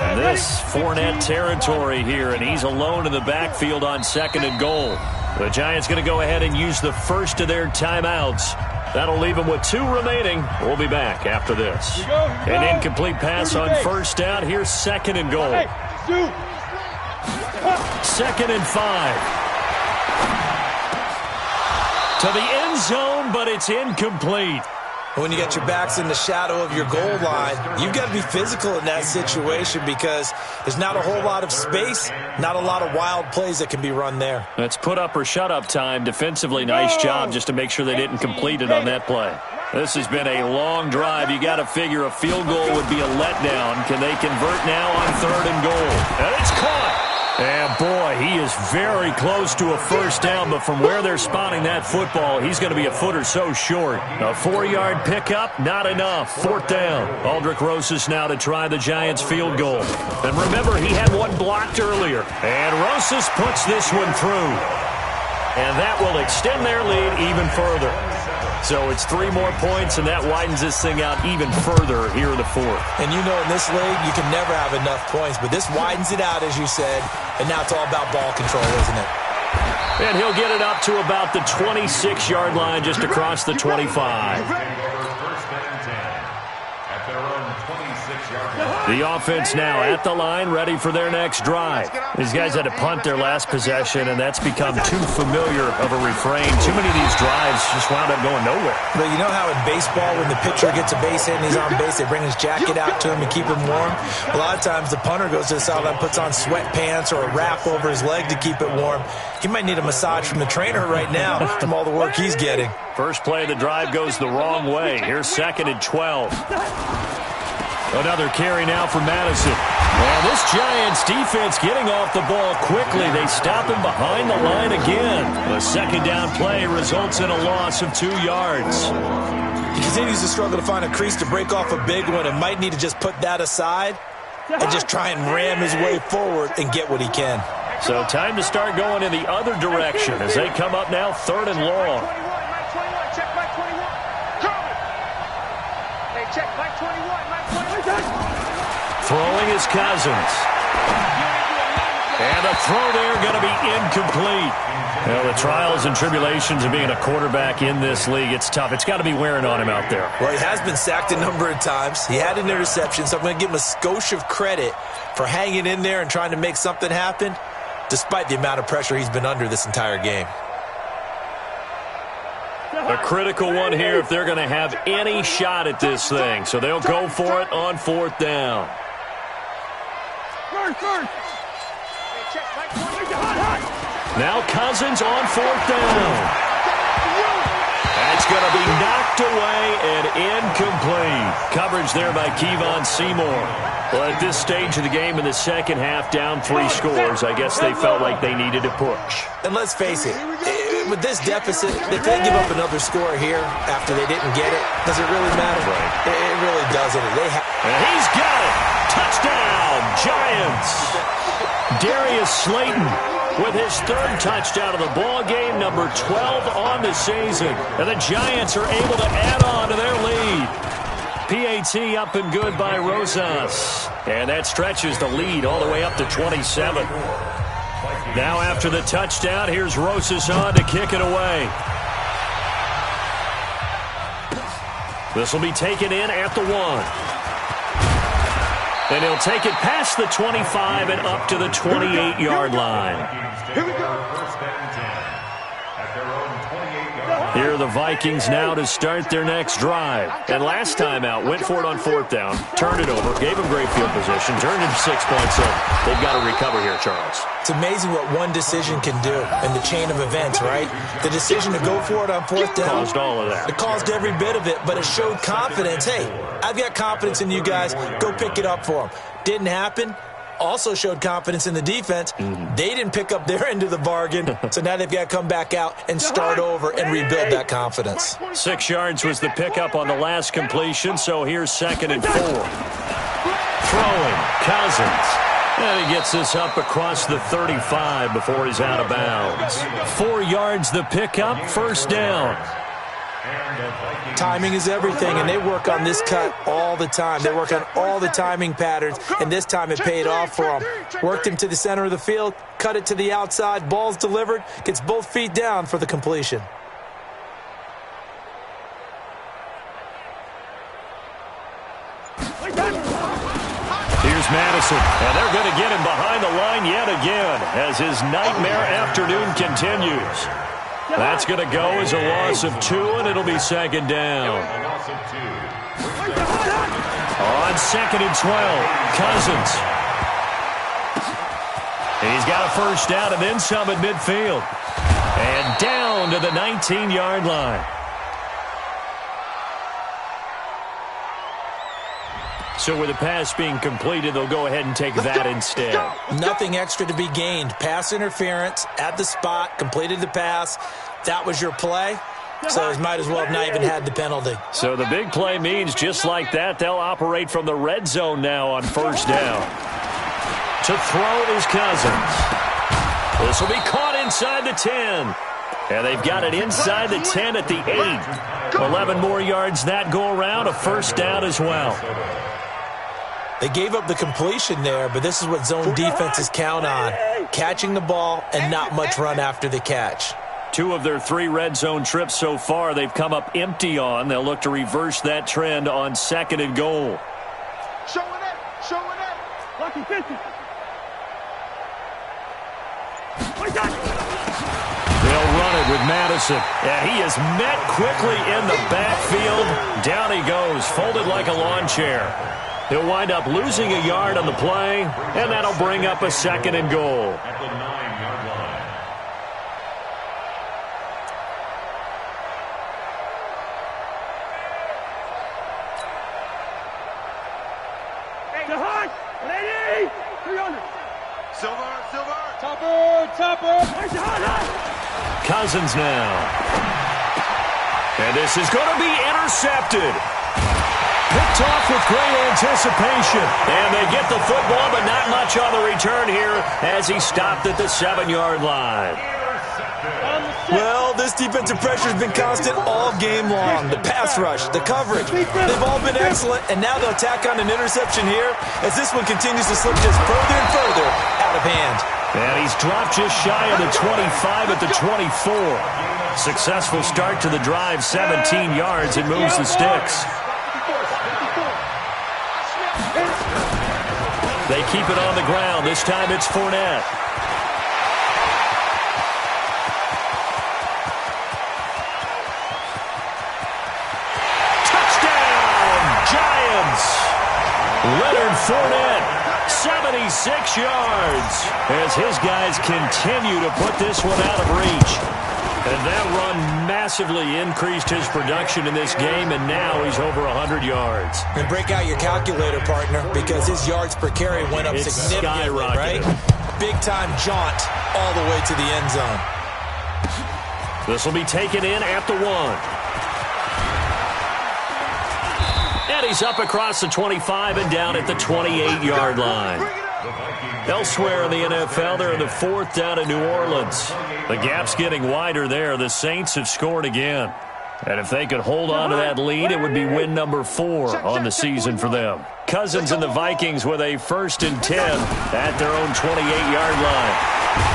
And this Fournette territory here, and he's alone in the backfield on 2nd and goal. The Giants going to go ahead and use the first of their timeouts. That'll leave them with 2 remaining. We'll be back after this. An incomplete pass on 1st down. Here's 2nd and goal. 2nd and 5. To the end zone, but it's incomplete. When you get your backs in the shadow of your goal line, you've got to be physical in that situation because there's not a whole lot of space, not a lot of wild plays that can be run there. That's put up or shut up time. Defensively, nice job just to make sure they didn't complete it on that play. This has been a long drive. You got to figure a field goal would be a letdown. Can they convert now on 3rd and goal? And it's caught. And, boy, he is very close to a 1st down, but from where they're spotting that football, he's going to be a foot or so short. A 4-yard pickup, not enough. 4th down. Aldrich Rosas now to try the Giants' field goal. And remember, he had one blocked earlier. And Rosas puts this one through. And that will extend their lead even further. So it's 3 more points, and that widens this thing out even further here in the 4th. And you know in this league, you can never have enough points, but this widens it out, as you said, and now it's all about ball control, isn't it? And he'll get it up to about the 26-yard line just across the 25. The offense now at the line, ready for their next drive. These guys had to punt their last possession, and that's become too familiar of a refrain. Too many of these drives just wound up going nowhere. But you know how in baseball, when the pitcher gets a base hit and he's on base, they bring his jacket out to him and keep him warm? A lot of times the punter goes to the sideline, puts on sweatpants or a wrap over his leg to keep it warm. He might need a massage from the trainer right now from all the work he's getting. First play of the drive goes the wrong way. Here's 2nd and 12. Another carry now for Madison. And this Giants defense getting off the ball quickly. They stop him behind the line again. The 2nd down play results in a loss of 2 yards. He continues to struggle to find a crease to break off a big one and might need to just put that aside and just try and ram his way forward and get what he can. So time to start going in the other direction as they come up now 3rd and long. Throwing is Cousins. And the throw there going to be incomplete. Well, the trials and tribulations of being a quarterback in this league, it's tough. It's got to be wearing on him out there. Well, he has been sacked a number of times. He had an interception, so I'm going to give him a skosh of credit for hanging in there and trying to make something happen, despite the amount of pressure he's been under this entire game. A critical one here if they're going to have any shot at this thing. So they'll go for it on 4th down. Now Cousins on 4th down. That's going to be knocked away and incomplete. Coverage there by Kevon Seymour. Well, at this stage of the game in the second half, down 3 scores, I guess they felt like they needed to push. And let's face it, with this deficit, if they give up another score here after they didn't get it, does it really matter? Right. It really doesn't. And he's got it. Touchdown, Giants. Darius Slayton with his 3rd touchdown of the ball game, number 12 on the season. And the Giants are able to add on to their lead. PAT up and good by Rosas. And that stretches the lead all the way up to 27. Now after the touchdown, here's Rosas on to kick it away. This will be taken in at the 1. And he'll take it past the 25 and up to the 28-yard line. Here we go. 1st and 10 at their own 28-yard line. Here are the Vikings now to start their next drive. And last time out, went for it on 4th down, turned it over, gave them great field position, turned into 6 points. So they've got to recover here, Charles. It's amazing what one decision can do in the chain of events, right? The decision to go for it on 4th down. Caused all of that. It caused every bit of it, but it showed confidence. Hey, I've got confidence in you guys. Go pick it up for them. Didn't happen. Also showed confidence in the defense. They didn't pick up their end of the bargain, so now they've got to come back out and start over and rebuild that confidence. 6 yards was the pickup on the last completion, so here's 2nd and 4. Throwing, Cousins. And he gets this up across the 35 before he's out of bounds. 4 yards the pickup, 1st down. Timing is everything, and they work on this cut all the time. They work on all the timing patterns, and this time it paid off for them. Worked him to the center of the field, cut it to the outside, ball's delivered, gets both feet down for the completion. Here's Madison, and they're going to get him behind the line yet again as his nightmare afternoon continues. That's going to go as a loss of 2, and it'll be 2nd down. On 2nd and 12, Cousins. He's got a 1st down and then some at midfield. And down to the 19-yard line. So with the pass being completed, they'll go ahead and take that instead. Nothing extra to be gained. Pass interference at the spot, completed the pass. That was your play, so he might as well have not even had the penalty. So the big play means just like that, they'll operate from the red zone now on 1st down. To throw is Cousins. This will be caught inside the 10. And they've got it inside the 10 at the 8. 11 more yards that go around, a 1st down as well. They gave up the completion there, but this is what zone defenses count on. Catching the ball and not much run after the catch. 2 of their 3 red zone trips so far they've come up empty on. They'll look to reverse that trend on 2nd and goal. Showing it. Lucky 50. They'll run it with Madison. And he is met quickly in the backfield. Down he goes, folded like a lawn chair. He'll wind up losing a yard on the play, and that'll bring up a 2nd and goal. At the 9-yard line. Lady! 300. Silver. Topper. Cousins now. And this is going to be intercepted. Picked off with great anticipation. And they get the football, but not much on the return here as he stopped at the 7-yard line. Well, this defensive pressure has been constant all game long. The pass rush, the coverage, they've all been excellent, and now they'll tack on an interception here as this one continues to slip just further and further out of hand. And he's dropped just shy of the 25 at the 24. Successful start to the drive, 17 yards, and moves the sticks. They keep it on the ground. This time it's Fournette. Leonard Fournette, 76 yards, as his guys continue to put this one out of reach. And that run massively increased his production in this game, and now he's over 100 yards. And break out your calculator, partner, because his yards per carry went up significantly, right? Big-time jaunt all the way to the end zone. This will be taken in at the 1. And he's up across the 25 and down at the 28-yard line. Elsewhere in the NFL, they're in the 4th down in New Orleans. The gap's getting wider there. The Saints have scored again. And if they could hold on to that lead, it would be win number 4 on the season for them. Cousins and the Vikings with a 1st and 10 at their own 28-yard line.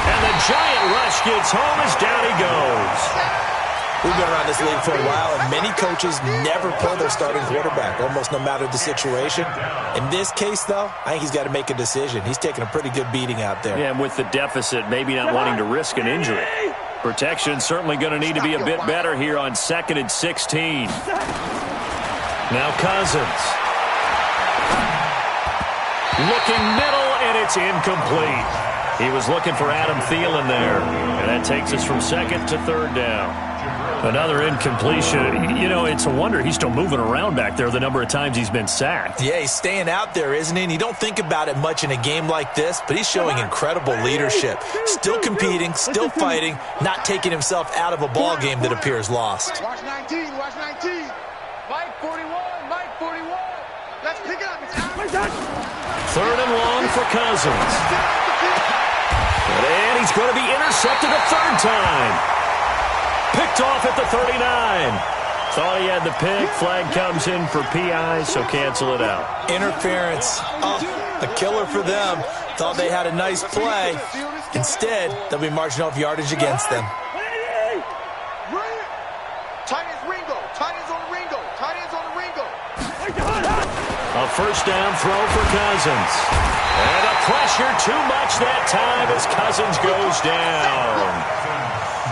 And the giant rush gets home as down he goes. We've been around this league for a while, and many coaches never pull their starting quarterback, almost no matter the situation. In this case, though, I think he's got to make a decision. He's taking a pretty good beating out there. Yeah, and with the deficit, maybe not wanting to risk an injury. Protection certainly going to need to be a bit better here on 2nd and 16. Now Cousins. Looking middle, and it's incomplete. He was looking for Adam Thielen there, and that takes us from 2nd to 3rd down. Another incompletion. You know, it's a wonder he's still moving around back there the number of times he's been sacked. Yeah, he's staying out there, isn't he? And you don't think about it much in a game like this, but he's showing incredible leadership. Still competing, still fighting, not taking himself out of a ball game that appears lost. Watch 19, watch 19. Mike 41, Mike 41. Let's pick it up. It's out. 3rd and long for Cousins. And he's going to be intercepted a 3rd time. Picked off at the 39. Thought he had the pick. Flag comes in for PI, so cancel it out. Interference. Oh, a killer for them. Thought they had a nice play. Instead, they'll be marching off yardage against them. Tight ends Ringo. Tight ends on the Ringo. Tight ends on the Ringo. A 1st down throw for Cousins. And the pressure too much that time as Cousins goes down.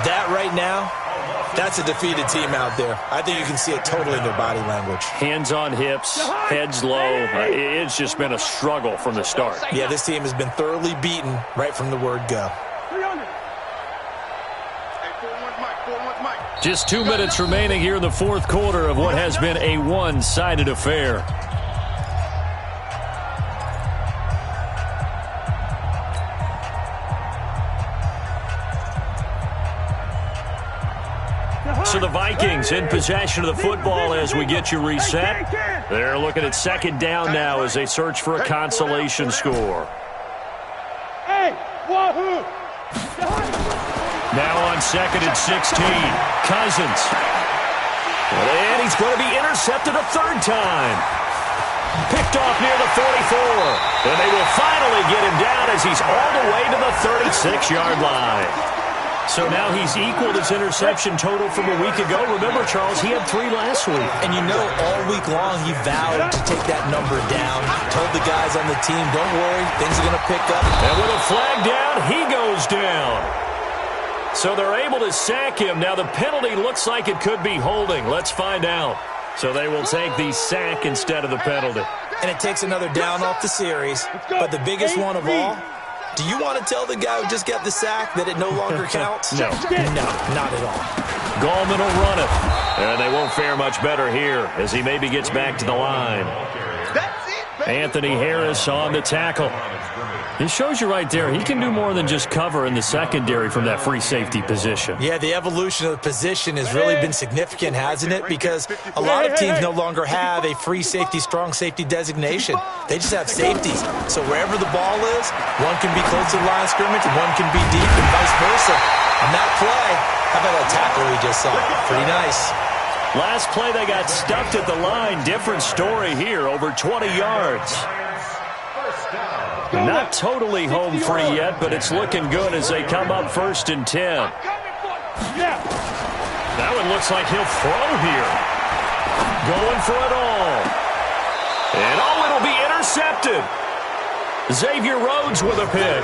That right now, that's a defeated team out there. I think you can see it totally in their body language. Hands on hips, heads low. It's just been a struggle from the start. Yeah, this team has been thoroughly beaten right from the word go. Just 2 minutes remaining here in the 4th quarter of what has been a one-sided affair. So the Vikings in possession of the football as we get you reset. They're looking at 2nd down now as they search for a consolation score. Now on 2nd and 16, Cousins. And he's going to be intercepted a 3rd time. Picked off near the 44. And they will finally get him down as he's all the way to the 36-yard line. So now he's equaled his interception total from a week ago. Remember, Charles, he had 3 last week. And you know, all week long he vowed to take that number down. Told the guys on the team, don't worry, things are going to pick up. And with a flag down, he goes down. So they're able to sack him. Now the penalty looks like it could be holding. Let's find out. So they will take the sack instead of the penalty. And it takes another down off the series. But the biggest one of all, do you want to tell the guy who just got the sack that it no longer counts? No. No, not at all. Gallman will run it. And they won't fare much better here as he maybe gets back to the line. Anthony Harris on the tackle. It shows you right there, he can do more than just cover in the secondary from that free safety position. Yeah, the evolution of the position has really been significant, hasn't it? Because a lot of teams no longer have a free safety, strong safety designation. They just have safeties. So wherever the ball is, one can be close to the line of scrimmage, one can be deep, and vice versa. On that play, how about that tackle we just saw? Pretty nice. Last play, they got stuffed at the line. Different story here, over 20 yards. Not totally home free yet, but it's looking good as they come up 1st and 10. That one looks like he'll throw here. Going for it all. And it'll be intercepted. Xavier Rhodes with a pick.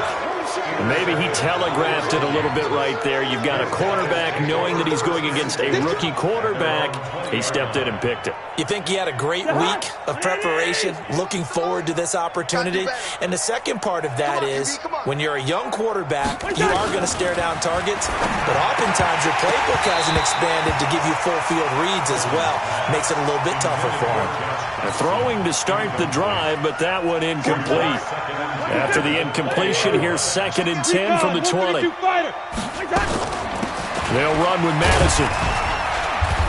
Maybe he telegraphed it a little bit right there. You've got a quarterback knowing that he's going against a rookie quarterback. He stepped in and picked it. You think he had a great week of preparation, looking forward to this opportunity? And the second part of that is, when you're a young quarterback, you are going to stare down targets, but oftentimes your playbook hasn't expanded to give you full field reads as well. Makes it a little bit tougher for him. Throwing to start the drive, but that one incomplete. After the incompletion, here's 2nd and 10 from the 20. They'll run with Madison.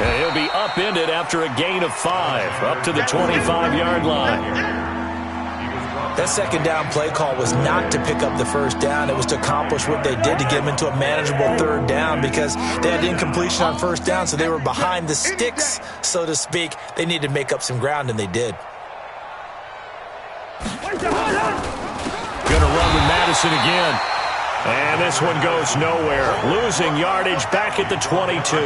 And he'll be upended after a gain of 5, up to the 25-yard line. That 2nd down play call was not to pick up the 1st down. It was to accomplish what they did to get them into a manageable 3rd down because they had incompletion on 1st down, so they were behind the sticks, so to speak. They needed to make up some ground, and they did. Going to run with Madison again. And this one goes nowhere. Losing yardage back at the 22.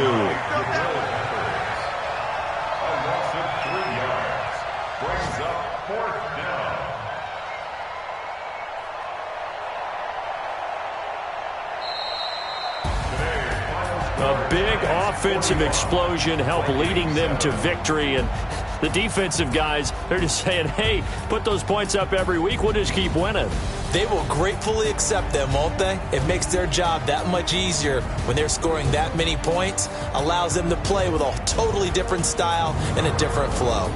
A big offensive explosion helped leading them to victory, and the defensive guys, they're just saying, hey, put those points up every week, we'll just keep winning. They will gratefully accept them, won't they? It makes their job that much easier when they're scoring that many points, allows them to play with a totally different style and a different flow.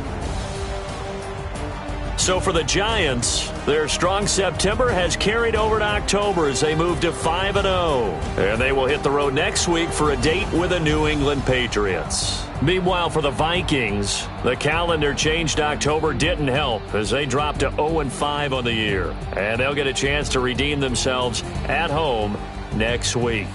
So for the Giants, their strong September has carried over to October as they move to 5-0. And they will hit the road next week for a date with the New England Patriots. Meanwhile, for the Vikings, the calendar change to October didn't help as they dropped to 0-5 on the year. And they'll get a chance to redeem themselves at home next week.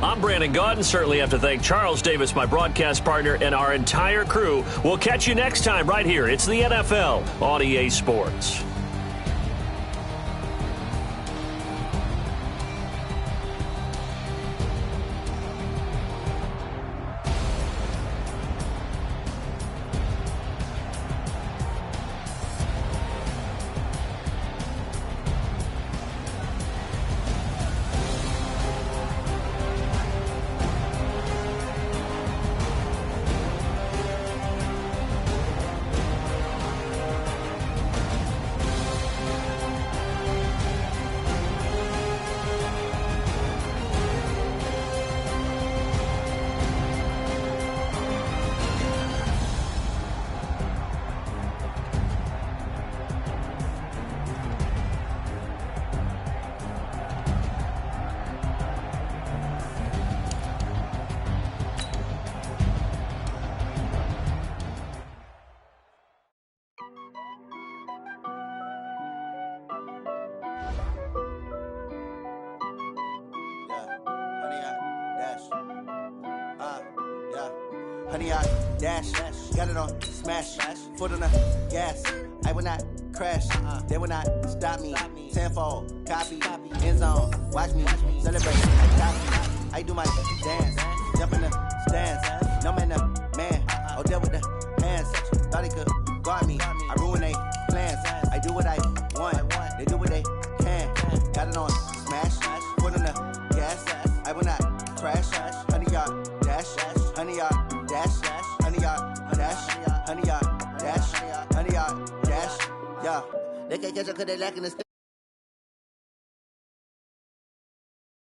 I'm Brandon Gaudin. Certainly have to thank Charles Davis, my broadcast partner, and our entire crew. We'll catch you next time right here. It's the NFL on EA Sports. Honey, I dash, got it on smash, foot on the gas. I will not crash, they will not stop me. Tenfold, copy, end zone, watch me celebrate. I do my dance, jump in the stands. No man, oh, deal with the hands. Thought he could guard me, I ruin they plans. I do what I want, they do what they can. Got it on smash, foot on the gas. I will not crash, honey, y'all dash, honey, y'all dash, honey, y'all dash, honey, y'all dash, honey, y'all dash, yeah. They can't catch up 'cause they lacking the